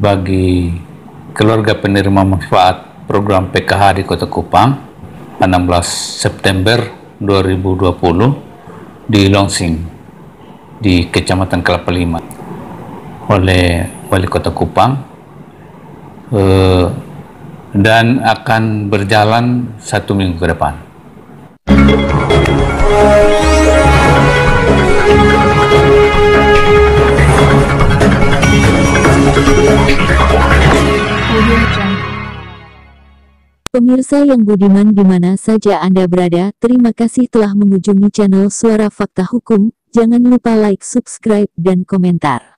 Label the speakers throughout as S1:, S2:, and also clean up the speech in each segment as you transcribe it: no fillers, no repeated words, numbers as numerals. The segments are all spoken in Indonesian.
S1: bagi keluarga penerima manfaat program PKH di Kota Kupang 16 September 2020 di Longsing di Kecamatan Kelapa Lima oleh Wali Kota Kupang dan akan berjalan 1 minggu ke depan.
S2: Pemirsa yang budiman di mana saja Anda berada, terima kasih telah mengunjungi channel Suara Fakta Hukum. Jangan lupa like, subscribe, dan komentar.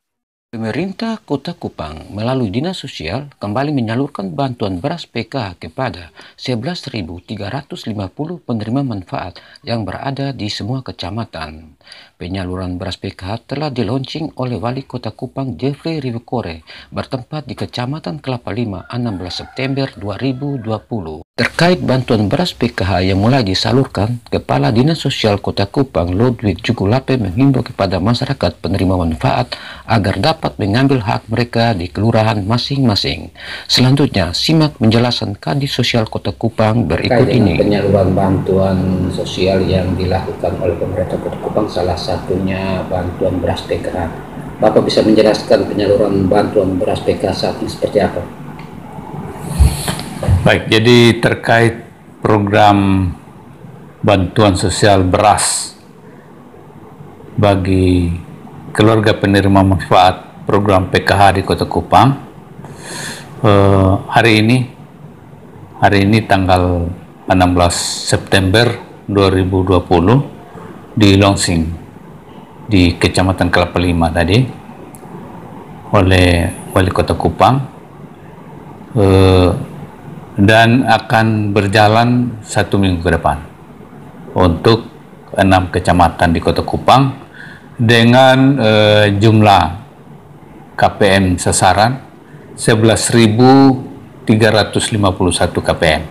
S3: Pemerintah Kota Kupang melalui Dinas Sosial kembali menyalurkan bantuan beras PKH kepada 11.350 penerima manfaat yang berada di semua kecamatan. Penyaluran beras PKH telah dilaunching oleh Wali Kota Kupang Jeffrey Riwekore bertempat di Kecamatan Kelapa Lima 16 September 2020. Terkait bantuan beras PKH yang mulai disalurkan, Kepala Dinas Sosial Kota Kupang Ludwig Jugulape menghimbau kepada masyarakat penerima manfaat agar dapat mengambil hak mereka di kelurahan masing-masing. Selanjutnya, simak penjelasan Kadis Sosial Kota Kupang berikut ini.
S4: Penyaluran bantuan sosial yang dilakukan oleh pemerintah Kota Kupang, salah satunya bantuan beras PKH. Bapak bisa menjelaskan penyaluran bantuan beras PKH saat ini seperti apa?
S1: Baik, jadi terkait program bantuan sosial beras bagi keluarga penerima manfaat program PKH di Kota Kupang, hari ini tanggal 16 September 2020 di Longsing di Kecamatan Kelapa Lima tadi oleh Wali Kota Kupang, dan akan berjalan 1 minggu ke depan untuk 6 kecamatan di Kota Kupang dengan jumlah KPM sasaran 11.351 KPM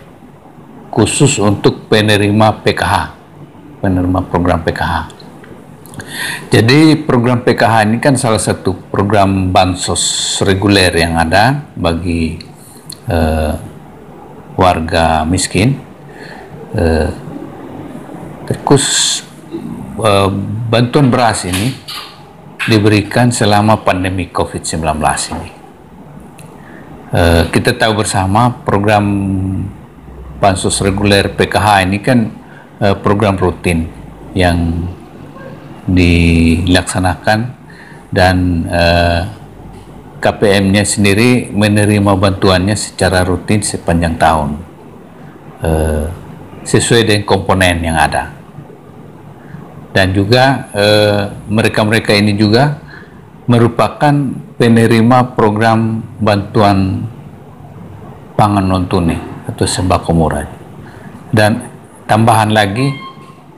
S1: khusus untuk penerima PKH, penerima program PKH. Jadi program PKH ini kan salah satu program bansos reguler yang ada bagi warga miskin. Bantuan beras ini diberikan selama pandemi COVID-19 ini. Kita tahu bersama program bansos reguler PKH ini kan program rutin yang dilaksanakan dan KPM-nya sendiri menerima bantuannya secara rutin sepanjang tahun, sesuai dengan komponen yang ada. Dan juga mereka-mereka ini juga merupakan penerima program bantuan pangan non-tunai atau sembako murah. Dan tambahan lagi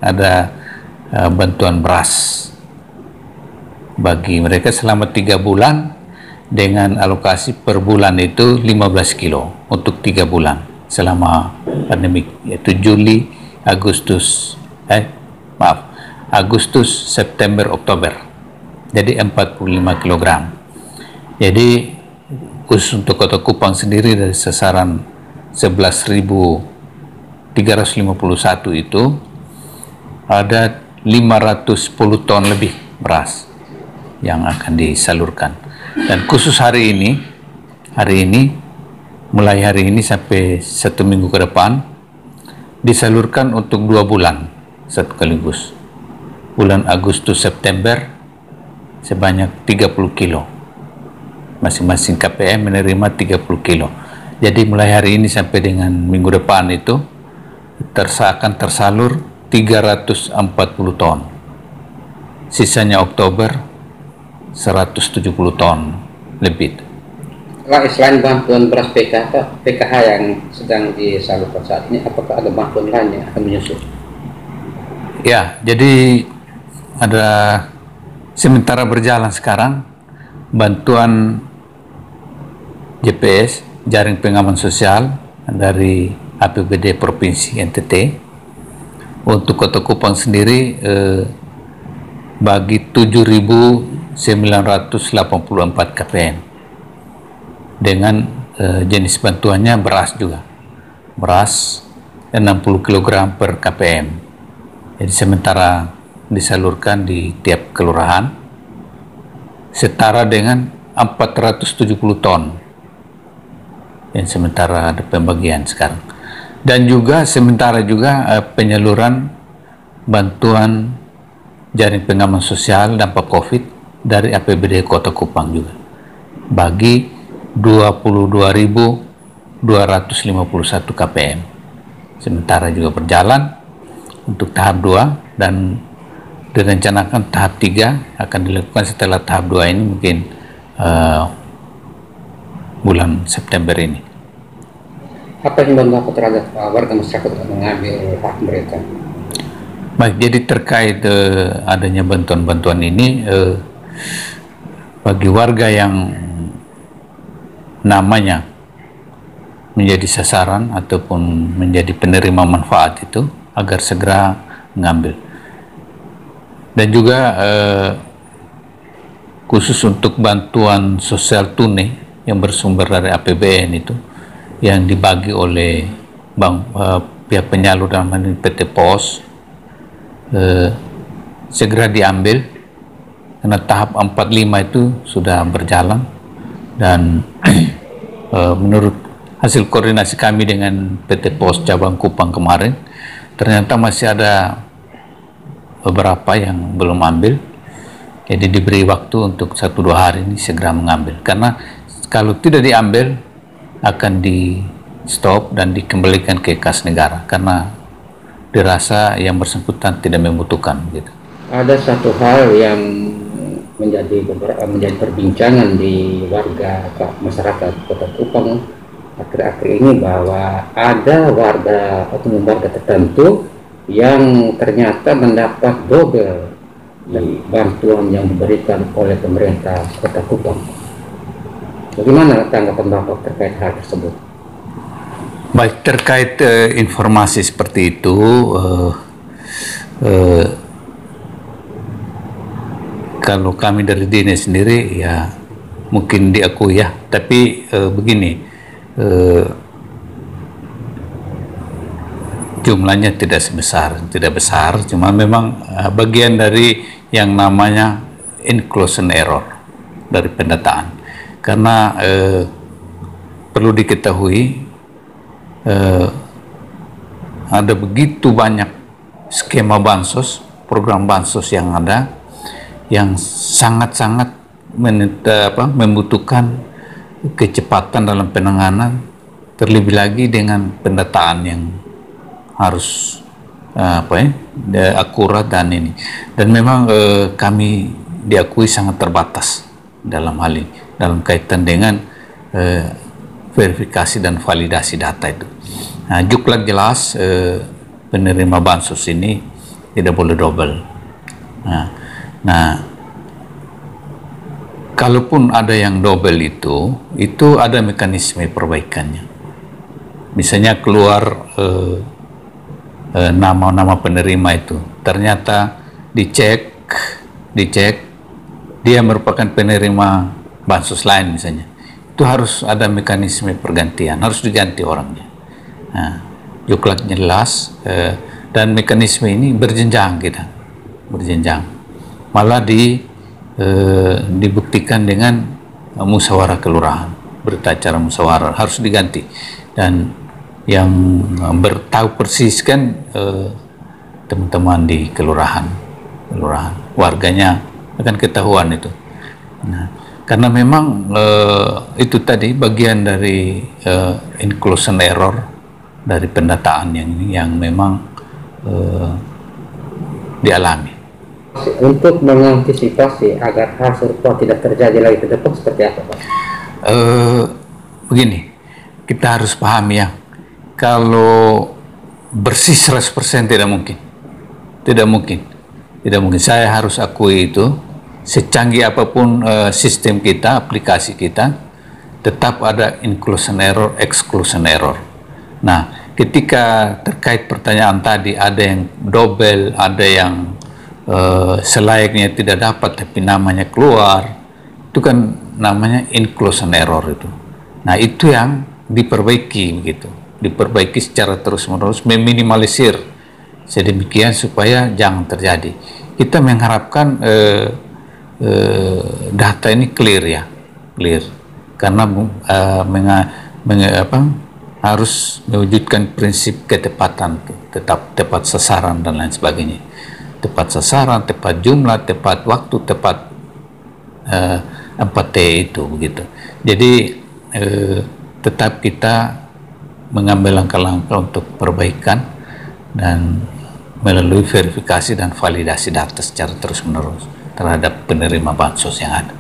S1: ada bantuan beras bagi mereka selama 3 bulan dengan alokasi per bulan itu 15 kilo untuk 3 bulan selama pandemi, yaitu Agustus, September, Oktober. Jadi 45 kg. Jadi khusus untuk Kota Kupang sendiri dari sasaran 11.351 itu ada 510 ton lebih beras yang akan disalurkan. Dan khusus hari ini mulai hari ini sampai 1 minggu ke depan disalurkan untuk 2 bulan sekaligus. Bulan Agustus September sebanyak 30 kilo. Masing-masing KPM menerima 30 kilo. Jadi mulai hari ini sampai dengan minggu depan itu akan tersalur 340 ton. Sisanya Oktober 170 ton lebih.
S4: Selain bantuan beras PKH yang sedang disalurkan saat ini, apakah ada bantuan lain yang akan menyusul?
S1: Ya, jadi ada sementara berjalan sekarang bantuan JPS, Jaring Pengaman Sosial dari APBD Provinsi NTT untuk Kota Kupang sendiri bagi 7.984 KPM dengan jenis bantuannya beras juga. Beras 60 kg per KPM. Jadi sementara disalurkan di tiap kelurahan setara dengan 470 ton. Yang sementara ada pembagian sekarang. Dan juga sementara juga penyaluran bantuan jaring pengaman sosial dampak COVID dari APBD Kota Kupang juga bagi 22.251 KPM. Sementara juga berjalan untuk tahap 2 dan direncanakan tahap 3 akan dilakukan setelah tahap 2 ini mungkin bulan September ini.
S4: Apa yang Bapak terhadap warga masyarakat untuk mengambil hak mereka?
S1: Baik, jadi terkait adanya bantuan-bantuan ini bagi warga yang namanya menjadi sasaran ataupun menjadi penerima manfaat itu agar segera mengambil. Dan juga khusus untuk bantuan sosial tunai yang bersumber dari APBN itu yang dibagi oleh pihak penyalur dalam hal ini PT Pos segera diambil karena tahap 45 itu sudah berjalan. Dan menurut hasil koordinasi kami dengan PT Pos Cabang Kupang kemarin, ternyata masih ada beberapa yang belum ambil. Jadi diberi waktu untuk 1-2 hari ini segera mengambil. Karena kalau tidak diambil akan di stop dan dikembalikan ke kas negara karena dirasa yang bersangkutan tidak membutuhkan gitu.
S4: Ada satu hal yang menjadi perbincangan di warga masyarakat Kota Kupang akhir-akhir ini, bahwa ada warga atau warga tertentu yang ternyata mendapat double dari bantuan yang diberikan oleh pemerintah Kota Kupang. Bagaimana tanggapan Bapak terkait hal tersebut?
S1: Baik, terkait informasi seperti itu, kalau kami dari dinas sendiri ya mungkin diakui ya, tapi begini, jumlahnya tidak besar, cuma memang bagian dari yang namanya inclusion error dari pendataan. Karena perlu diketahui ada begitu banyak skema bansos, program bansos yang ada yang sangat-sangat membutuhkan kecepatan dalam penanganan, terlebih lagi dengan pendataan yang harus akurat dan ini. Dan memang kami diakui sangat terbatas dalam hal ini, dalam kaitan dengan verifikasi dan validasi data itu. Nah, Juklak jelas penerima bansos ini tidak boleh double. Nah, kalaupun ada yang double itu ada mekanisme perbaikannya. Misalnya keluar nama-nama penerima itu, ternyata dicek dia merupakan penerima bansos lain misalnya, itu harus ada mekanisme pergantian, harus diganti orangnya. Nah, Juklak jelas dan mekanisme ini berjenjang malah dibuktikan dengan musyawarah kelurahan, berita acara musyawarah harus diganti. Dan yang bertahu persis kan teman-teman di kelurahan, warganya akan ketahuan itu. Nah, karena memang itu tadi bagian dari inclusion error dari pendataan yang memang dialami.
S4: Untuk mengantisipasi agar hal serupa tidak terjadi lagi ke depan seperti apa, Pak?
S1: Begini, kita harus pahami ya, kalau bersih 100% tidak mungkin. Saya harus akui itu, secanggih apapun sistem kita, aplikasi kita, tetap ada inclusion error, exclusion error. Nah, ketika terkait pertanyaan tadi, ada yang double, ada yang selayaknya tidak dapat tapi namanya keluar, itu kan namanya inclusion error itu. Nah, itu yang diperbaiki begitu, diperbaiki secara terus-menerus, meminimalisir sedemikian supaya jangan terjadi. Kita mengharapkan data ini clear ya, clear, karena harus mewujudkan prinsip ketepatan, tetap tepat sasaran dan lain sebagainya. Tepat sasaran, tepat jumlah, tepat waktu, tepat 4T itu begitu. Jadi tetap kita mengambil langkah-langkah untuk perbaikan dan melalui verifikasi dan validasi data secara terus-menerus terhadap penerima bansos yang ada.